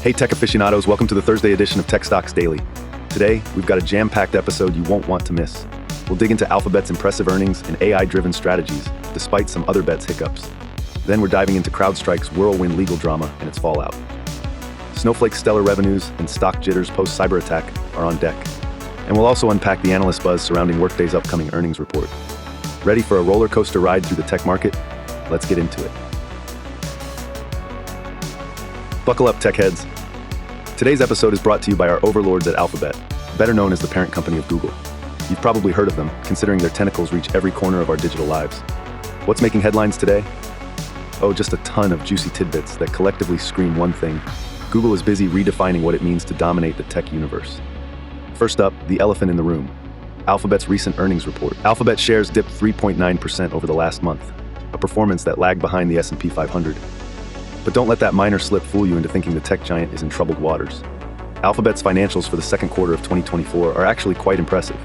Hey tech aficionados, welcome to the Thursday edition of Tech Stocks Daily. Today, we've got a jam-packed episode you won't want to miss. We'll dig into Alphabet's impressive earnings and AI-driven strategies, despite some other bets' hiccups. Then we're diving into CrowdStrike's whirlwind legal drama and its fallout. Snowflake's stellar revenues and stock jitters post-cyberattack are on deck. And we'll also unpack the analyst buzz surrounding Workday's upcoming earnings report. Ready for a roller coaster ride through the tech market? Let's get into it. Buckle up, tech heads. Today's episode is brought to you by our overlords at Alphabet, better known as the parent company of Google. You've probably heard of them, considering their tentacles reach every corner of our digital lives. What's making headlines today? Oh, just a ton of juicy tidbits that collectively scream one thing. Google is busy redefining what it means to dominate the tech universe. First up, the elephant in the room. Alphabet's recent earnings report. Alphabet shares dipped 3.9% over the last month, a performance that lagged behind the S&P 500. But don't let that minor slip fool you into thinking the tech giant is in troubled waters. Alphabet's financials for the second quarter of 2024 are actually quite impressive.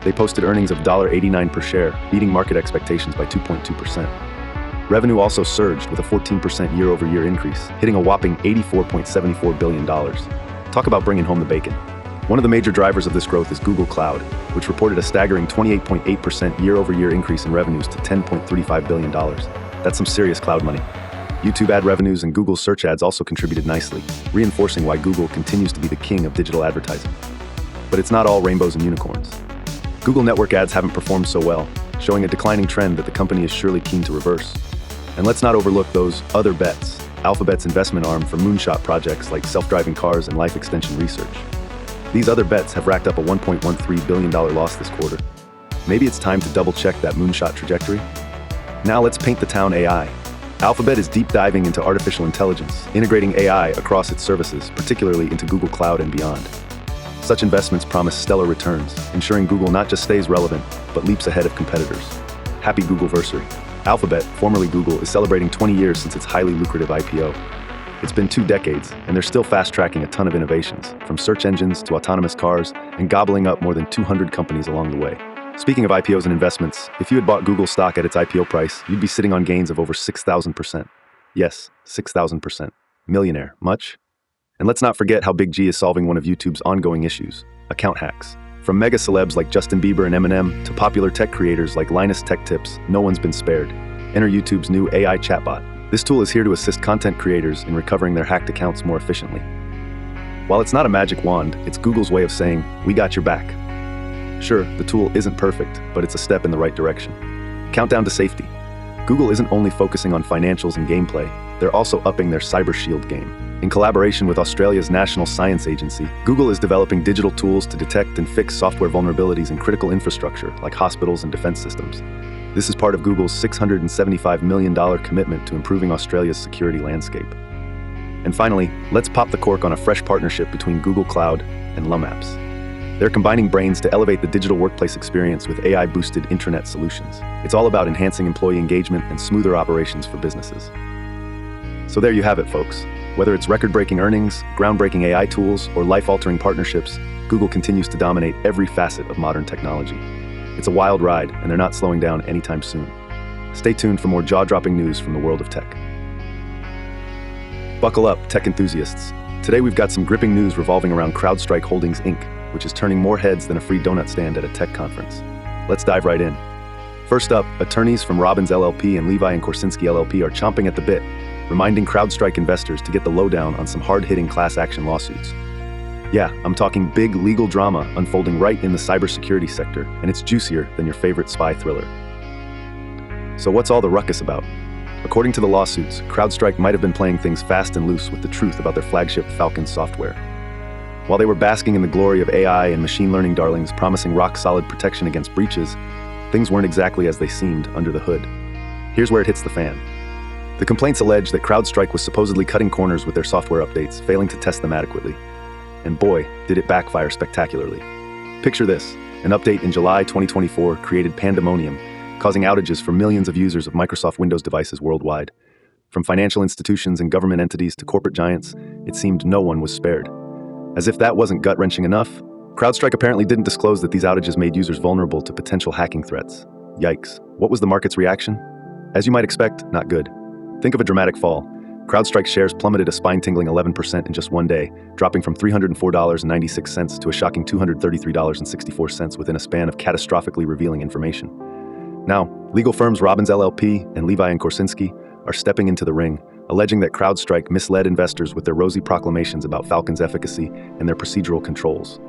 They posted earnings of $1.89 per share, beating market expectations by 2.2%. Revenue also surged with a 14% year-over-year increase, hitting a whopping $84.74 billion. Talk about bringing home the bacon. One of the major drivers of this growth is Google Cloud, which reported a staggering 28.8% year-over-year increase in revenues to $10.35 billion. That's some serious cloud money. YouTube ad revenues and Google search ads also contributed nicely, reinforcing why Google continues to be the king of digital advertising. But it's not all rainbows and unicorns. Google network ads haven't performed so well, showing a declining trend that the company is surely keen to reverse. And let's not overlook those other bets, Alphabet's investment arm for moonshot projects like self-driving cars and life extension research. These other bets have racked up a $1.13 billion loss this quarter. Maybe it's time to double-check that moonshot trajectory? Now let's paint the town AI. Alphabet is deep diving into artificial intelligence, integrating AI across its services, particularly into Google Cloud and beyond. Such investments promise stellar returns, ensuring Google not just stays relevant, but leaps ahead of competitors. Happy Googleversary. Alphabet, formerly Google, is celebrating 20 years since its highly lucrative IPO. It's been 2 decades, and they're still fast-tracking a ton of innovations, from search engines to autonomous cars, and gobbling up more than 200 companies along the way. Speaking of IPOs and investments, if you had bought Google stock at its IPO price, you'd be sitting on gains of over 6,000%. Yes, 6,000%. Millionaire. Much? And let's not forget how Big G is solving one of YouTube's ongoing issues, account hacks. From mega celebs like Justin Bieber and Eminem to popular tech creators like Linus Tech Tips, no one's been spared. Enter YouTube's new AI chatbot. This tool is here to assist content creators in recovering their hacked accounts more efficiently. While it's not a magic wand, it's Google's way of saying, "We got your back." Sure, the tool isn't perfect, but it's a step in the right direction. Countdown to safety. Google isn't only focusing on financials and gameplay, they're also upping their cyber shield game. In collaboration with Australia's National Science Agency, Google is developing digital tools to detect and fix software vulnerabilities in critical infrastructure like hospitals and defense systems. This is part of Google's $675 million commitment to improving Australia's security landscape. And finally, let's pop the cork on a fresh partnership between Google Cloud and Lumapps. They're combining brains to elevate the digital workplace experience with AI-boosted intranet solutions. It's all about enhancing employee engagement and smoother operations for businesses. So there you have it, folks. Whether it's record-breaking earnings, groundbreaking AI tools, or life-altering partnerships, Google continues to dominate every facet of modern technology. It's a wild ride, and they're not slowing down anytime soon. Stay tuned for more jaw-dropping news from the world of tech. Buckle up, tech enthusiasts. Today we've got some gripping news revolving around CrowdStrike Holdings, Inc., which is turning more heads than a free donut stand at a tech conference. Let's dive right in. First up, attorneys from Robbins LLP and Levi and Korsinski LLP are chomping at the bit, reminding CrowdStrike investors to get the lowdown on some hard-hitting class action lawsuits. Yeah, I'm talking big legal drama unfolding right in the cybersecurity sector, and it's juicier than your favorite spy thriller. So what's all the ruckus about? According to the lawsuits, CrowdStrike might have been playing things fast and loose with the truth about their flagship Falcon software. While they were basking in the glory of AI and machine learning darlings promising rock-solid protection against breaches, things weren't exactly as they seemed under the hood. Here's where it hits the fan. The complaints allege that CrowdStrike was supposedly cutting corners with their software updates, failing to test them adequately. And boy, did it backfire spectacularly. Picture this: an update in July 2024 created pandemonium, causing outages for millions of users of Microsoft Windows devices worldwide. From financial institutions and government entities to corporate giants, it seemed no one was spared. As if that wasn't gut-wrenching enough, CrowdStrike apparently didn't disclose that these outages made users vulnerable to potential hacking threats. Yikes. What was the market's reaction? As you might expect, not good. Think of a dramatic fall. CrowdStrike shares plummeted a spine-tingling 11% in just one day, dropping from $304.96 to a shocking $233.64 within a span of catastrophically revealing information. Now, legal firms Robbins LLP and Levi and Korsinski are stepping into the ring, alleging that CrowdStrike misled investors with their rosy proclamations about Falcon's efficacy and their procedural controls.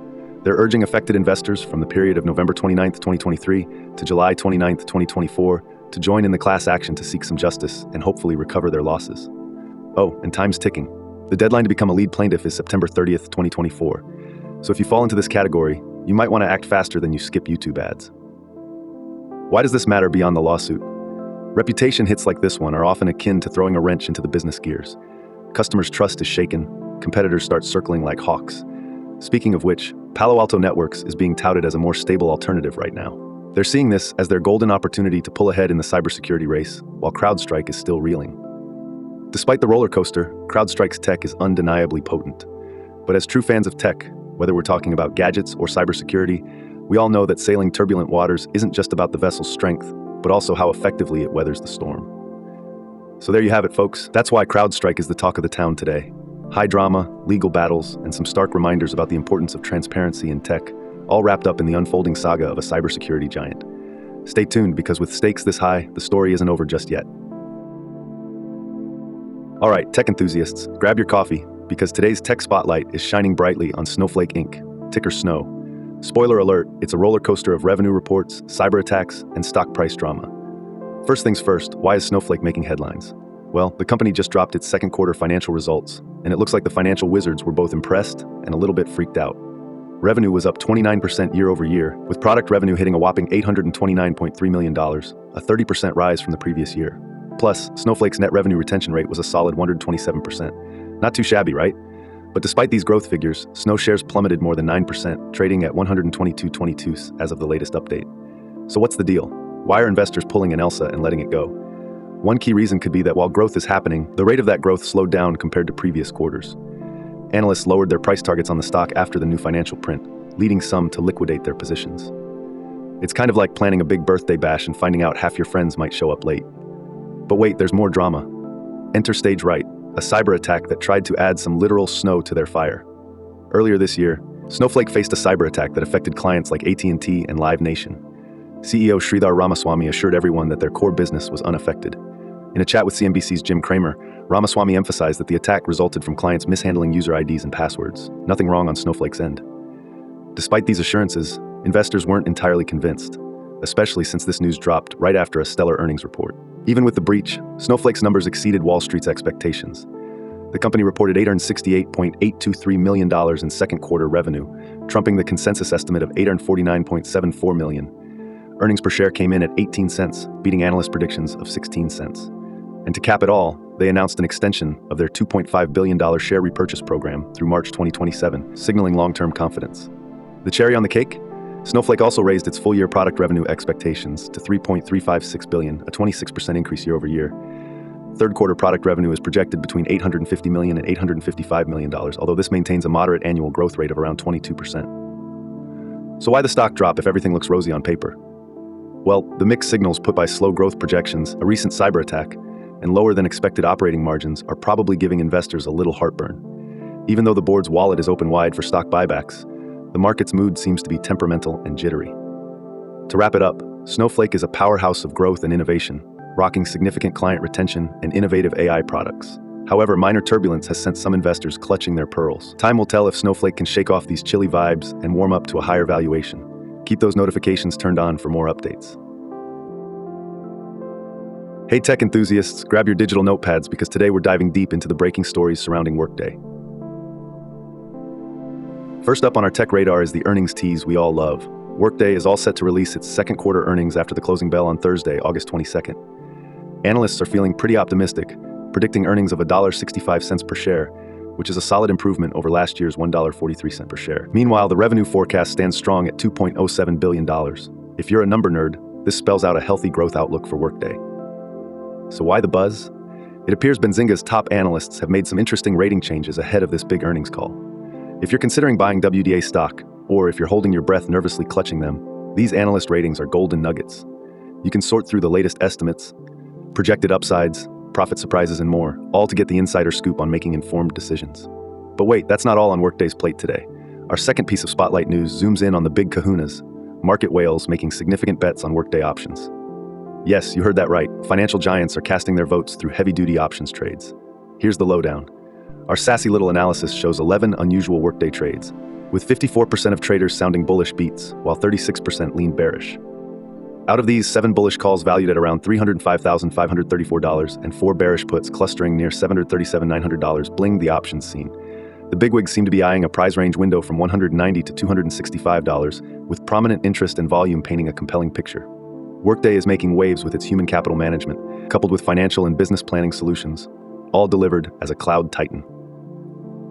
They're urging affected investors from the period of November 29, 2023 to July 29, 2024 to join in the class action to seek some justice and hopefully recover their losses. Oh, and time's ticking. The deadline to become a lead plaintiff is September 30th, 2024. So if you fall into this category, you might want to act faster than you skip YouTube ads. Why does this matter beyond the lawsuit? Reputation hits like this one are often akin to throwing a wrench into the business gears. Customers' trust is shaken, competitors start circling like hawks. Speaking of which, Palo Alto Networks is being touted as a more stable alternative right now. They're seeing this as their golden opportunity to pull ahead in the cybersecurity race, while CrowdStrike is still reeling. Despite the roller coaster, CrowdStrike's tech is undeniably potent. But as true fans of tech, whether we're talking about gadgets or cybersecurity, we all know that sailing turbulent waters isn't just about the vessel's strength, but also how effectively it weathers the storm. So there you have it, folks. That's why CrowdStrike is the talk of the town today. High drama, legal battles, and some stark reminders about the importance of transparency in tech, all wrapped up in the unfolding saga of a cybersecurity giant. Stay tuned, because with stakes this high, the story isn't over just yet. All right, tech enthusiasts, grab your coffee, because today's tech spotlight is shining brightly on Snowflake Inc., ticker SNO. Spoiler alert, it's a roller coaster of revenue reports, cyber attacks, and stock price drama. First things first, why is Snowflake making headlines? Well, the company just dropped its second quarter financial results, and it looks like the financial wizards were both impressed and a little bit freaked out. Revenue was up 29% year over year, with product revenue hitting a whopping $829.3 million, a 30% rise from the previous year. Plus, Snowflake's net revenue retention rate was a solid 127%. Not too shabby, right? But despite these growth figures, Snow shares plummeted more than 9%, trading at 122.22 as of the latest update. So what's the deal? Why are investors pulling an Elsa and letting it go? One key reason could be that while growth is happening, the rate of that growth slowed down compared to previous quarters. Analysts lowered their price targets on the stock after the new financial print, leading some to liquidate their positions. It's kind of like planning a big birthday bash and finding out half your friends might show up late. But wait, there's more drama. Enter stage right, a cyber attack that tried to add some literal snow to their fire. Earlier this year, Snowflake faced a cyber attack that affected clients like AT&T and Live Nation. CEO Sridhar Ramaswamy assured everyone that their core business was unaffected. In a chat with CNBC's Jim Cramer, Ramaswamy emphasized that the attack resulted from clients mishandling user IDs and passwords. Nothing wrong on Snowflake's end. Despite these assurances, investors weren't entirely convinced, especially since this news dropped right after a stellar earnings report. Even with the breach, Snowflake's numbers exceeded Wall Street's expectations. The company reported $868.823 million in second quarter revenue, trumping the consensus estimate of $849.74 million. Earnings per share came in at 18 cents, beating analyst predictions of 16 cents. And to cap it all, they announced an extension of their $2.5 billion share repurchase program through March 2027, signaling long-term confidence. The cherry on the cake? Snowflake also raised its full-year product revenue expectations to $3.356 billion, a 26% increase year over year. Third quarter product revenue is projected between $850 million and $855 million, although this maintains a moderate annual growth rate of around 22%. So why the stock drop if everything looks rosy on paper? Well, the mixed signals put by slow growth projections, a recent cyber attack, and lower than expected operating margins are probably giving investors a little heartburn. Even though the board's wallet is open wide for stock buybacks, the market's mood seems to be temperamental and jittery. To wrap it up, Snowflake is a powerhouse of growth and innovation, rocking significant client retention and innovative AI products. However, minor turbulence has sent some investors clutching their pearls. Time will tell if Snowflake can shake off these chilly vibes and warm up to a higher valuation. Keep those notifications turned on for more updates. Hey tech enthusiasts, grab your digital notepads because today we're diving deep into the breaking stories surrounding Workday. First up on our tech radar is the earnings tease we all love. Workday is all set to release its second quarter earnings after the closing bell on Thursday, August 22nd. Analysts are feeling pretty optimistic, predicting earnings of $1.65 per share, which is a solid improvement over last year's $1.43 per share. Meanwhile, the revenue forecast stands strong at $2.07 billion. If you're a number nerd, this spells out a healthy growth outlook for Workday. So why the buzz? It appears Benzinga's top analysts have made some interesting rating changes ahead of this big earnings call. If you're considering buying WDAY stock, or if you're holding your breath nervously clutching them, these analyst ratings are golden nuggets. You can sort through the latest estimates, projected upsides, profit surprises, and more, all to get the insider scoop on making informed decisions. But wait, that's not all on Workday's plate today. Our second piece of spotlight news zooms in on the big kahunas, market whales making significant bets on Workday options. Yes, you heard that right. Financial giants are casting their votes through heavy-duty options trades. Here's the lowdown. Our sassy little analysis shows 11 unusual Workday trades, with 54% of traders sounding bullish beats, while 36% lean bearish. Out of these, 7 bullish calls valued at around $305,534 and 4 bearish puts clustering near $737,900 blinged the options scene. The bigwigs seem to be eyeing a price range window from $190 to $265, with prominent interest and volume painting a compelling picture. Workday is making waves with its human capital management, coupled with financial and business planning solutions, all delivered as a cloud titan.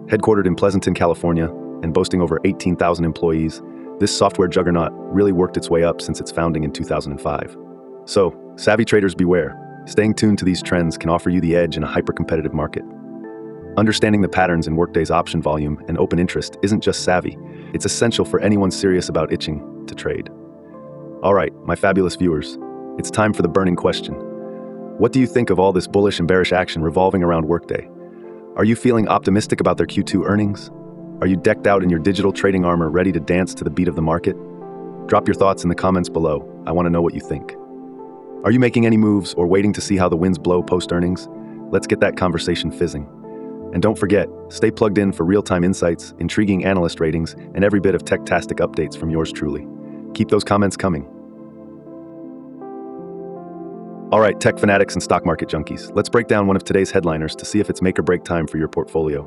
Headquartered in Pleasanton, California, and boasting over 18,000 employees, this software juggernaut really worked its way up since its founding in 2005. So, savvy traders beware. Staying tuned to these trends can offer you the edge in a hyper-competitive market. Understanding the patterns in Workday's option volume and open interest isn't just savvy, it's essential for anyone serious about itching to trade. All right, my fabulous viewers, it's time for the burning question. What do you think of all this bullish and bearish action revolving around Workday? Are you feeling optimistic about their Q2 earnings? Are you decked out in your digital trading armor ready to dance to the beat of the market? Drop your thoughts in the comments below. I want to know what you think. Are you making any moves or waiting to see how the winds blow post-earnings? Let's get that conversation fizzing. And don't forget, stay plugged in for real-time insights, intriguing analyst ratings, and every bit of tech-tastic updates from yours truly. Keep those comments coming. All right, tech fanatics and stock market junkies, let's break down one of today's headliners to see if it's make or break time for your portfolio.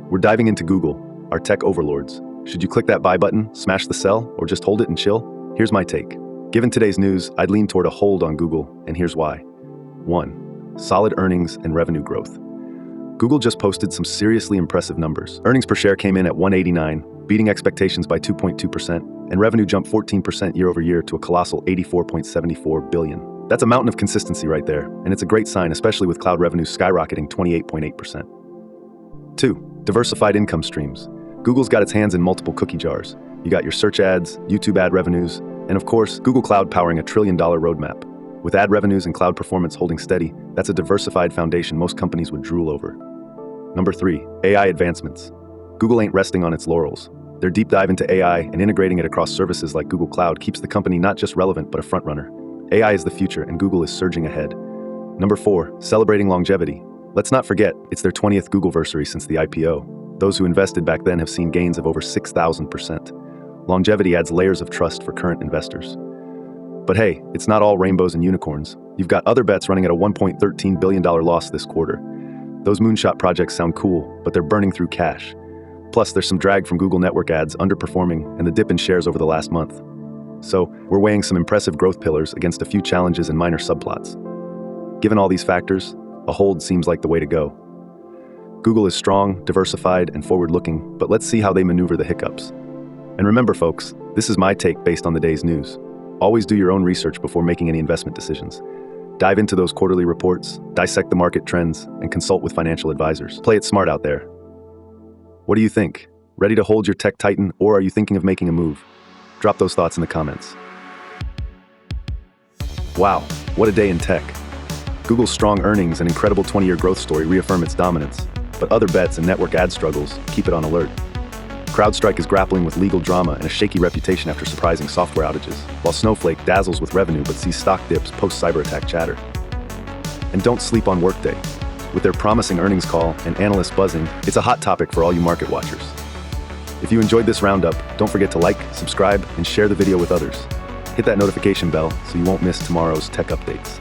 We're diving into Google, our tech overlords. Should you click that buy button, smash the sell, or just hold it and chill? Here's my take. Given today's news, I'd lean toward a hold on Google, and here's why. 1. Solid earnings and revenue growth. Google just posted some seriously impressive numbers. Earnings per share came in at $189, beating expectations by 2.2%, and revenue jumped 14% year over year to a colossal $84.74 billion. That's a mountain of consistency right there, and it's a great sign, especially with cloud revenues skyrocketing 28.8%. 2. Diversified income streams. Google's got its hands in multiple cookie jars. You got your search ads, YouTube ad revenues, and of course, Google Cloud powering $1 trillion roadmap. With ad revenues and cloud performance holding steady, that's a diversified foundation most companies would drool over. Number 3, AI advancements. Google ain't resting on its laurels. Their deep dive into AI and integrating it across services like Google Cloud keeps the company not just relevant, but a frontrunner. AI is the future, and Google is surging ahead. Number 4, celebrating longevity. Let's not forget, it's their 20th Googleversary since the IPO. Those who invested back then have seen gains of over 6,000%. Longevity adds layers of trust for current investors. But hey, it's not all rainbows and unicorns. You've got other bets running at a $1.13 billion loss this quarter. Those moonshot projects sound cool, but they're burning through cash. Plus, there's some drag from Google Network ads underperforming and the dip in shares over the last month. So, we're weighing some impressive growth pillars against a few challenges and minor subplots. Given all these factors, a hold seems like the way to go. Google is strong, diversified, and forward-looking, but let's see how they maneuver the hiccups. And remember, folks, this is my take based on the day's news. Always do your own research before making any investment decisions. Dive into those quarterly reports, dissect the market trends, and consult with financial advisors. Play it smart out there. What do you think? Ready to hold your tech titan, or are you thinking of making a move? Drop those thoughts in the comments. Wow, what a day in tech. Google's strong earnings and incredible 20-year growth story reaffirm its dominance, but other bets and network ad struggles keep it on alert. CrowdStrike is grappling with legal drama and a shaky reputation after surprising software outages, while Snowflake dazzles with revenue but sees stock dips post-cyberattack chatter. And don't sleep on Workday. With their promising earnings call and analysts buzzing, it's a hot topic for all you market watchers. If you enjoyed this roundup, don't forget to like, subscribe, and share the video with others. Hit that notification bell so you won't miss tomorrow's tech updates.